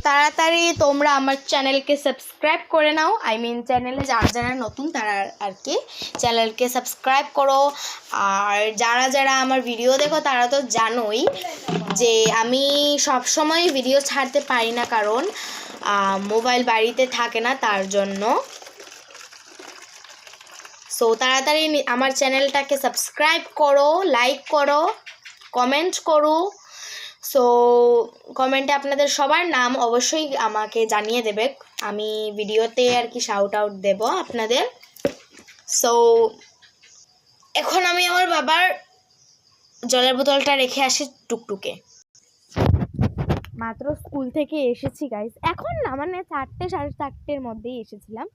তাড়াতাড়ি তোমরা আমার চ্যানেলকে সাবস্ক্রাইব করে নাও। চ্যানেলে যারা নতুন তারা আর কি চ্যানেলকে সাবস্ক্রাইব করো। আর যারা আমার ভিডিও দেখো তারা তো জানোই যে আমি সব সময় ভিডিও ছাড়তে পারি না, কারণ মোবাইল বাড়িতে থাকে না, তার জন্য। সো তাড়াতাড়ি আমার চ্যানেলটাকে সাবস্ক্রাইব করো, লাইক করো, কমেন্ট করো। সো কমেন্টে আপনাদের সবার নাম অবশ্যই আমাকে জানিয়ে দেবে, আমি ভিডিওতে আর কি শাউট আউট দেব আপনাদের। সো এখন আমি আমার বাবার জলের বোতলটা রেখে আসি টুকটুকে। মাত্র স্কুল থেকে এসেছি গাইস, এখন না, 4টে 4:30-এর মধ্যেই এসেছিলাম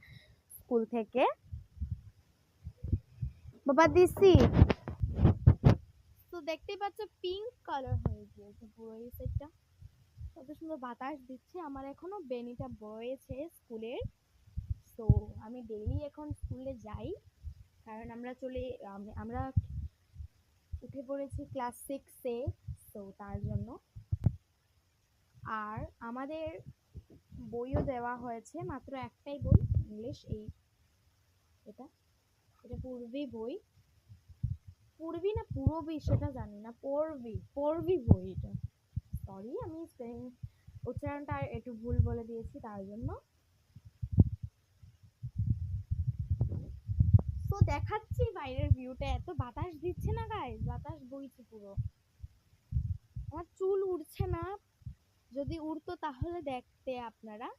স্কুল থেকে। বাবা দিছি তো দেখতেই পাচ্ছ পিঙ্ক কালার হয়ে গিয়েছে পুরো এই সাইডটা, কত সুন্দর বাতাস দিচ্ছে। আমার এখনো বেনিটা বয়েছে স্কুলের। তো আমি ডেইলি এখন স্কুলে যাই, কারণ আমরা উঠে পড়েছি ক্লাস 6-এ, তো তার জন্য। আর আমাদের বইও দেওয়া হয়েছে, মাত্র একটাই বই ইংলিশ, এটা পূর্বী বই, পূর্বী না পূরবী সেটা জানি না, পড়বি বই এটা। সরি, আমি স্পেলিং উচ্চারণটা একটু ভুল বলে দিয়েছি, তার জন্য। তো দেখাচ্ছি বাইরের ভিউটা, এত বাতাস দিচ্ছে না গাইস, বাতাস বইছে পুরো। আমার চুল উড়ছে না, যদি উড়তো তাহলে দেখতে আপনারা।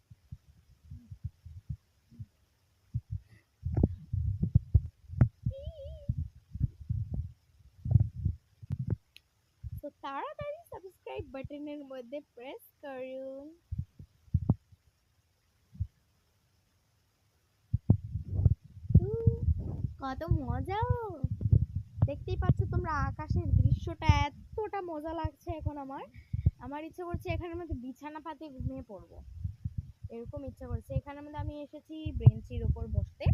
তো তাড়াতাড়ি সাবস্ক্রাইব বাটনের মধ্যে প্রেস করুন। কত মজা, দেখতেই পাচ্ছ তোমরা আকাশের দৃশ্যটা, এতটা মজা লাগছে এখন। আমার ইচ্ছা করছে এখানের মধ্যে বিছানা পাতি ঘুমিয়ে পড়বো, এরকম ইচ্ছা করছে। এখানের মধ্যে আমি এসেছি বেঞ্চির উপর বসতে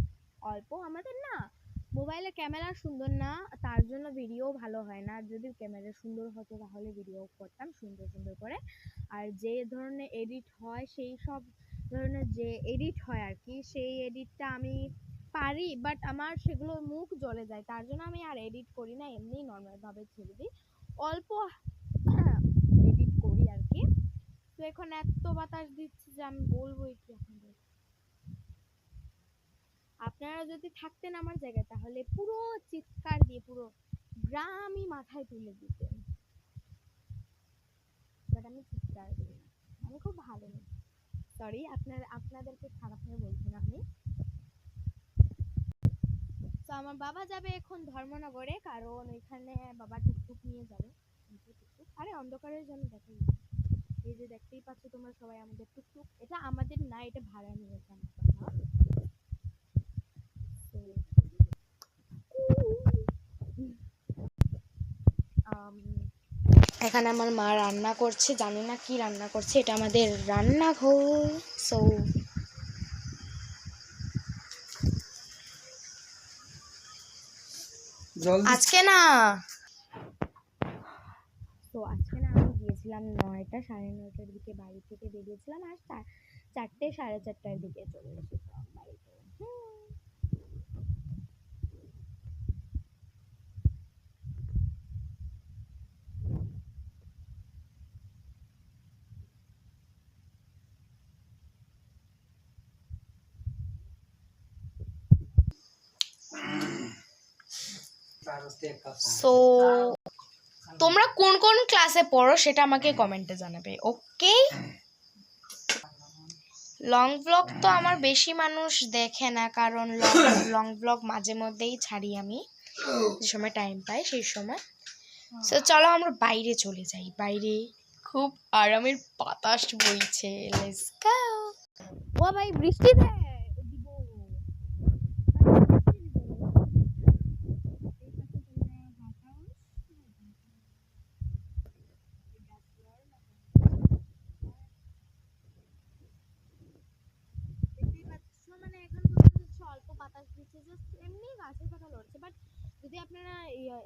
অল্প। আমাদের না মোবাইলে ক্যামেরা সুন্দর না, তার জন্য ভিডিও ভালো হয় না। যদি ক্যামেরা সুন্দর হতো তাহলে ভিডিও করতাম সুন্দর সুন্দর করে। আর যে ধরনের এডিট হয়, সেই সব ধরনের যে এডিট হয় আর কি, সেই এডিটটা আমি পারি, বাট আমার সেগুলো মুখ জ্বলে যায়, তার জন্য আমি আর এডিট করি না, এমনি নর্মালভাবে ছেড়ে দিই, অল্প এডিট করি আর কি। তো এখন এত বাতাস দিচ্ছে যে আমি বলবোই কি আপনাদের। আপনারা যদি থাকতেন আমার জায়গায় তাহলে পুরো চিৎকার দিয়ে পুরো গ্রামই মাথায় তুলে দিতেন, বাট আমি চিৎকার দিই না, আমি খুব ভালো নেই। সরি, আপনাদেরকে খারাপ হয়ে বলছি না আমি। তো আমার বাবা যাবে এখন ধর্মনগরে, কারণ ওইখানে বাবা টুকটুক নিয়ে যাবে। আরে অন্ধকারের জন্য দেখা যায়, এই যে দেখতেই পাচ্ছ তোমরা সবাই আমাদের টুকটুক, এটা আমাদের না, এটা ভাড়া নিয়েছে আমার বাবা। এখানে আমার মা রান্না করছে, জানি না কি রান্না করছে, এটা আমাদের রান্নাঘর। সো আজকে না আমি গিয়েছিলাম 9টা 9:30-এর দিকে বাড়ি থেকে বেরিয়েছিলাম, আর 4টে 4:30-এর দিকে চলে এসেছিলাম বাড়িতে। সো তোমরা কোন কোন ক্লাসে পড়ো সেটা আমাকে কমেন্টে জানাবে, ওকে? লং ব্লগ তো আমার বেশি মানুষ দেখে না, কারণ লং ব্লগ মাঝে মধ্যেই ছাড়ি আমি, যে সময় টাইম পাই সেই সময়। সো চলো আমরা বাইরে চলে যাই, বাইরে খুব আরামের বাতাস বইছে, লেটস গো। ও ভাই বৃষ্টি দেয় দিব। অল্প বাতাস দিচ্ছে, জাস্ট এমনি গাছের পাতা লড়ছে, বাট যদি আপনারা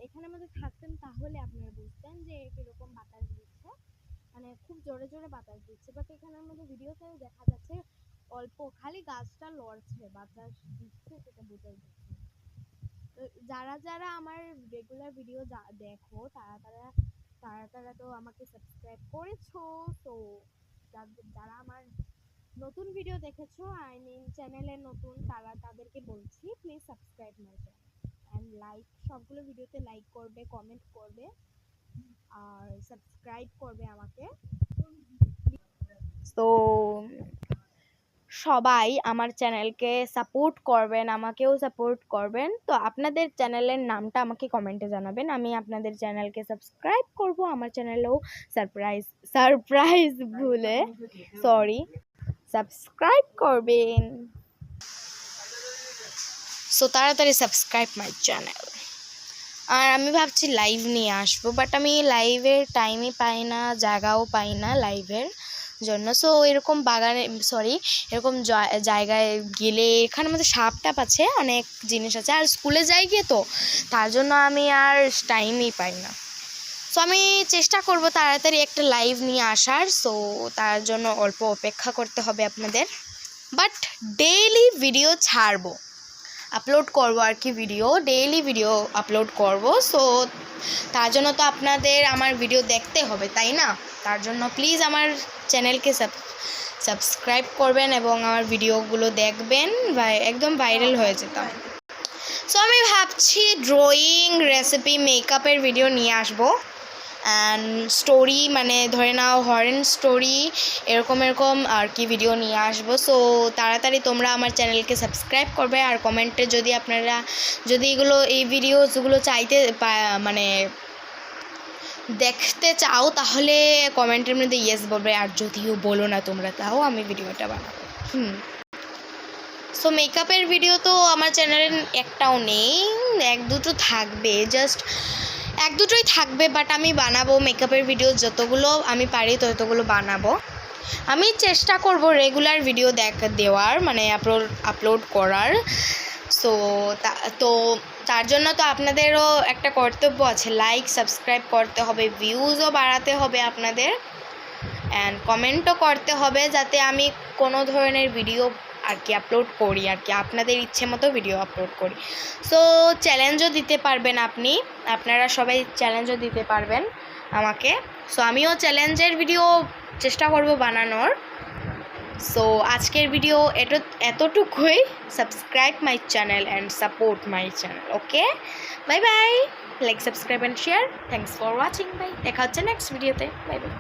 এখানের মধ্যে থাকতেন তাহলে আপনারা বুঝতেন যে কিরকম বাতাস দিচ্ছে। মানে খুব জোরে জোরে বাতাস দিচ্ছে, বাট এখানের মধ্যে ভিডিওতে দেখা যাচ্ছে অল্প খালি গাছটা লড়ছে, বাতাস দিচ্ছে সেটা বোঝাই যাচ্ছে। তো যারা যারা আমার রেগুলার ভিডিও দেখো তারা তো আমাকে সাবস্ক্রাইব করেছো। তো যারা আমার নতুন ভিডিও দেখেছো, আই মিন চ্যানেলে নতুন, তাদেরকে বলছি please subscribe my channel and like, সবগুলো ভিডিওতে লাইক করবে, কমেন্ট করবে আর সাবস্ক্রাইব করবে আমাকে। তো সবাই আমার চ্যানেলকে সাপোর্ট করবেন, আমাকেও সাপোর্ট করবেন। তো আপনাদের চ্যানেলের নামটা আমাকে কমেন্টে জানাবেন, আমি আপনাদের চ্যানেলকে সাবস্ক্রাইব করব। আমার চ্যানেলেও সারপ্রাইজ ভুলে সাবস্ক্রাইব করবেন। সো তাড়াতাড়ি সাবস্ক্রাইব মাই চ্যানেল। আর আমি ভাবছি লাইভ নিয়ে আসবো, বাট আমি লাইভের টাইমই পাই না, জায়গাও পাই না লাইভের জন্য। সো এরকম এরকম জায়গায় গেলে, এখানের মধ্যে সাপ টাপ আছে, অনেক জিনিস আছে, আর স্কুলে যাই গিয়ে তো তার জন্য আমি আর টাইমই পাই না। সো আমি চেষ্টা করব তাড়াতাড়ি একটা লাইভ নিয়ে আসার। সো তার জন্য অল্প অপেক্ষা করতে হবে আপনাদের, বাট ডেইলি ভিডিও ছাড়বো, আপলোড করব আর কি, ডেইলি ভিডিও আপলোড করব। সো তার জন্য তো আপনাদের আমার ভিডিও দেখতে হবে, তাই না? তার জন্য প্লিজ আমার চ্যানেলকে সাবস্ক্রাইব করবেন এবং আমার ভিডিওগুলো দেখবেন, একদম ভাইরাল হয়ে যেতাম। সো আমি ভাবছি ড্রয়িং, রেসিপি, মেকআপের ভিডিও নিয়ে আসবো অ্যান্ড স্টোরি, মানে ধরে নাও হরেন স্টোরি, এরকম আর কি ভিডিও নিয়ে আসবো। সো তাড়াতাড়ি তোমরা আমার চ্যানেলকে সাবস্ক্রাইব করবে, আর কমেন্টে যদি আপনারা এই ভিডিওসগুলো মানে দেখতে চাও, তাহলে কমেন্টের মধ্যে ইয়েস বলবে, আর যদিও বলো না তোমরা, তাও আমি ভিডিওটা বানাবো। সো মেকআপের ভিডিও তো আমার চ্যানেলে একটাও নেই, এক দুটো থাকবে, জাস্ট এক দুটোই থাকবে, বাট আমি বানাবো মেকআপের ভিডিও, যতগুলো আমি পারি ততগুলো বানাবো। আমি চেষ্টা করব রেগুলার ভিডিও দেওয়ার, মানে আপলোড করার। সো তার জন্য তো আপনাদেরও একটা কর্তব্য আছে, লাইক সাবস্ক্রাইব করতে হবে, ভিউজও বাড়াতে হবে আপনাদের, অ্যান্ড কমেন্টও করতে হবে, যাতে আমি কোনো ধরনের ভিডিও আর কি আপলোড করি, আর কি আপনাদের ইচ্ছে মতো ভিডিও আপলোড করি। সো চ্যালেঞ্জও দিতে পারবেন, আপনারা সবাই চ্যালেঞ্জও দিতে পারবেন আমাকে। সো আমিও চ্যালেঞ্জের ভিডিও চেষ্টা করব বানানোর। সো আজকের ভিডিও এতটুকুই। Subscribe my channel and support my channel. Okay, bye bye. Like, subscribe and share. Thanks for watching. Bye, দেখা হচ্ছে নেক্সট ভিডিওতে। Bye by.